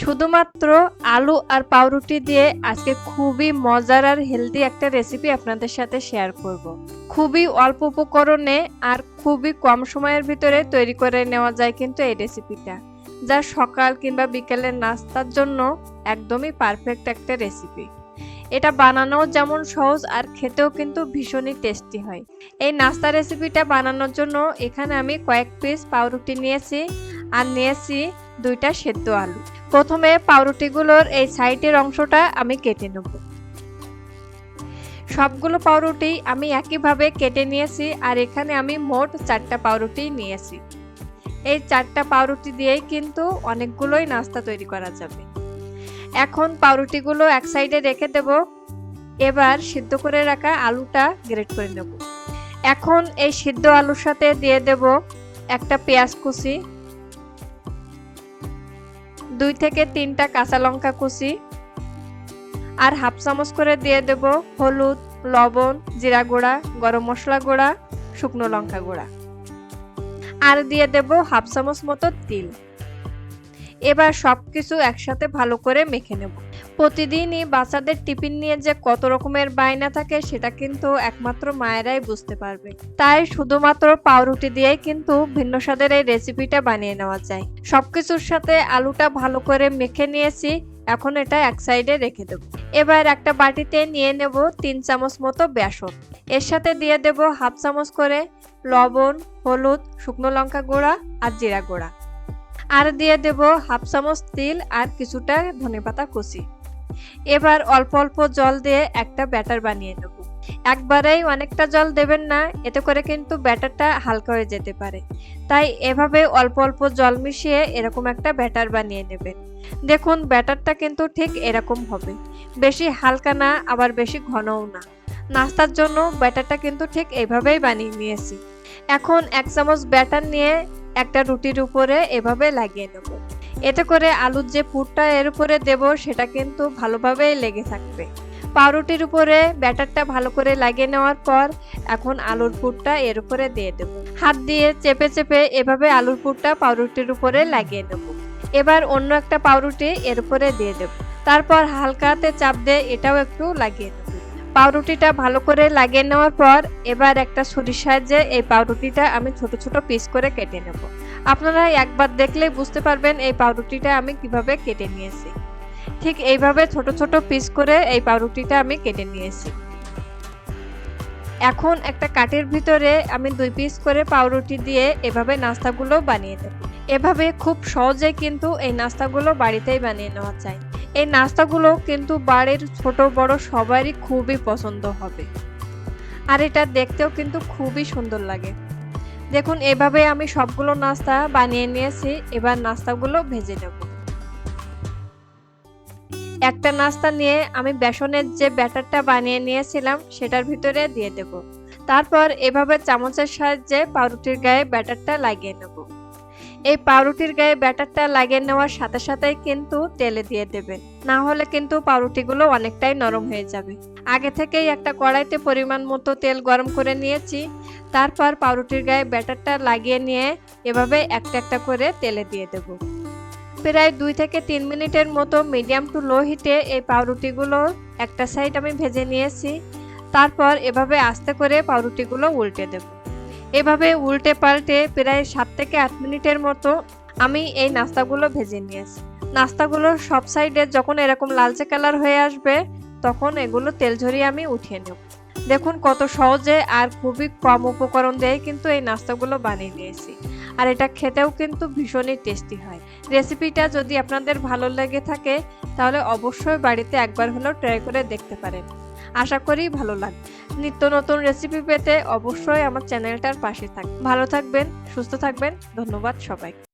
শুধুমাত্র আলু আর পাউরুটি দিয়ে আজকে খুবই মজার আর হেলদি একটা রেসিপি আপনাদের সাথে শেয়ার করব। খুবই অল্প উপকরণে আর খুবই কম সময়ের ভিতরে তৈরি করে নেওয়া যায় কিন্তু এই রেসিপিটা, যা সকাল কিংবা বিকেলের নাস্তার জন্য একদমই পারফেক্ট একটা রেসিপি। এটা বানানো যেমন সহজ আর খেতেও কিন্তু ভীষণই টেস্টি হয়। এই নাস্তা রেসিপিটা বানানোর জন্য এখানে আমি কয়েক পিস পাউরুটি নিয়েছি আর নিয়েছি 2টা সেদ্ধ আলু। প্রথমে পাউরুটিগুলোর এই সাইডের অংশটা আমি কেটে নেব। সবগুলো পাউরুটি আমি একইভাবে কেটে নিয়েছি আর এখানে আমি মোট 4টা পাউরুটি নিয়েছি। এই 4টা পাউরুটি দিয়েই কিন্তু অনেকগুলোই নাস্তা তৈরি করা যাবে। এখন পাউরুটিগুলো এক সাইডে রেখে দেব। এবার সিদ্ধ করে রাখা আলুটা গ্রেট করে নেব। এখন এই সিদ্ধ আলুর সাথে দিয়ে দেব একটা পেঁয়াজ কুচি, 2 থেকে 3টা কাঁচা লঙ্কা কুচি, আর হাফ চামচ করে দিয়ে দেব হলুদ, লবণ, জিরা গুঁড়া, গরম মশলা গুঁড়া, শুকনো লঙ্কা গুঁড়া, আর দিয়ে দেব হাফ চামচ মতো তিল। এবার সবকিছু একসাথে ভালো করে মেখে নেব। প্রতিদিনই বাচ্চাদের টিফিন নিয়ে যে কত রকমের বায়না থাকে সেটা কিন্তু একমাত্র মায়েরাই বুঝতে পারবে। তাই শুধুমাত্র পাউরুটি দিয়েই কিন্তু ভিন্ন স্বাদের এই রেসিপিটা বানিয়ে নেওয়া যায়। সবকিছুর সাথে আলুটা ভালো করে মেখে নিয়েছি। এখন এটা এক সাইডে রেখে দেব। এবার একটা বাটিতে নিয়ে নেব 3 চামচ মতো বেসন। এর সাথে দিয়ে দেব হাফ চামচ করে লবণ, হলুদ, শুকনো লঙ্কা গুঁড়া আর জিরা গুঁড়া, আর দিয়ে দেব হাফ চামচ তিল আর কিছুটা ধনেপাতা কুচি। এবার অল্প অল্প জল দিয়ে একটা ব্যাটার বানিয়ে নেব। একবারেই অনেকটা জল দেবেন না, এতে করে কিন্তু ব্যাটারটা হালকা হয়ে যেতে পারে। তাই এভাবে অল্প অল্প জল মিশিয়ে এরকম একটা ব্যাটার বানিয়ে নেবেন। দেখুন ব্যাটারটা কিন্তু ঠিক এরকম হবে, বেশি হালকা না আবার বেশি ঘনও না। নাস্তার জন্য ব্যাটারটা কিন্তু ঠিক এইভাবেই বানিয়ে নিয়েছি। এখন 1 চামচ ব্যাটার নিয়ে একটা রুটির উপরে এভাবে লাগিয়ে নেব। এতে করে আলুর যে পুরটা এর উপরে দেব সেটা কিন্তু ভালোভাবে লেগে থাকবে। পাউরুটির উপরে ব্যাটারটা ভালো করে লাগিয়ে নেওয়ার পর এখন আলুর পুরটা এর উপরে দিয়ে দেব। হাত দিয়ে চেপে চেপে এভাবে আলুর পুরটা পাউরুটির উপরে লাগিয়ে নেব। এবার অন্য একটা পাউরুটি এর উপরে দিয়ে দেব। তারপর হালকা হাতে চাপ দিয়ে এটাও একটু লাগিয়ে নেব। পাউরুটিটা ভালো করে লাগিয়ে নেওয়ার পর এবার একটা ছুরির সাহায্যে এই পাউরুটিটা আমি ছোট ছোট পিস করে কেটে নেব। আপনারা একবার দেখলেই বুঝতে পারবেন এই পাউরুটিটা আমি কিভাবে কেটে নিয়েছি। ঠিক এইভাবে ছোট ছোট পিস করে এই পাউরুটিটা আমি কেটে নিয়েছি। এখন একটা কাঠের ভিতরে আমি 2 পিস করে পাউরুটি দিয়ে এভাবে নাস্তাগুলো বানিয়ে দেব। এভাবে খুব সহজে কিন্তু এই নাস্তাগুলো বাড়িতেই বানিয়ে নেওয়া যায়। এই নাস্তাগুলো কিন্তু বাড়ির ছোট বড় সবারই খুবই পছন্দ হবে, আর এটা দেখতেও কিন্তু খুবই সুন্দর লাগে। দেখুন এভাবে আমি সবগুলো নাস্তা বানিয়ে নিয়েছি। এবার নাস্তাগুলো ভেজে নেব। একটা নাস্তা নিয়ে আমি বেসনের যে ব্যাটারটা বানিয়ে নিয়েছিলাম সেটার ভিতরে দিয়ে দেব। তারপর এভাবে চামচের সাহায্যে পাউরুটির গায়ে ব্যাটারটা লাগিয়ে নেব। এই পাউরুটির গায়ে ব্যাটারটা লাগিয়ে নেওয়ার সাথে সাথেই কিন্তু তেলে দিয়ে দেবেন, না হলে কিন্তু পাউরুটিগুলো অনেকটাই নরম হয়ে যাবে। আগে থেকেই একটা কড়াইতে পরিমাণ মতো তেল গরম করে নিয়েছি। তারপর পাউরুটির গায়ে ব্যাটারটা লাগিয়ে নিয়ে এভাবে একটা একটা করে তেলে দিয়ে দেব। প্রায় 2 থেকে 3 মিনিটের মতো মিডিয়াম টু লো হিটে এই পাউরুটিগুলো একটা সাইড আমি ভেজে নিয়েছি। তারপর এভাবে আস্তে করে পাউরুটিগুলো উল্টে দেব। এভাবে উল্টে পাল্টে প্রায় 7 থেকে 8 মিনিটের মতো আমি এই নাস্তাগুলো ভেজে নিয়েছি। নাস্তাগুলো সব সাইডে যখন এরকম লালচে কালার হয়ে আসবে তখন এগুলো তেল ঝরিয়ে আমি উঠিয়ে নেব। দেখুন কত সহজে আর খুবই কম উপকরণ দিয়ে কিন্তু এই নাস্তাগুলো বানিয়ে নিয়েছি, আর এটা খেতেও কিন্তু ভীষণই টেস্টি হয়। রেসিপিটা যদি আপনাদের ভালো লেগে থাকে তাহলে অবশ্যই বাড়িতে একবার হলেও ট্রাই করে দেখতে পারেন। আশা করি ভালো লাগবে। নিত্য নতুন রেসিপি পেতে অবশ্যই আমার চ্যানেলটার পাশে থাকবেন। ভালো থাকবেন, সুস্থ থাকবেন। ধন্যবাদ সবাইকে।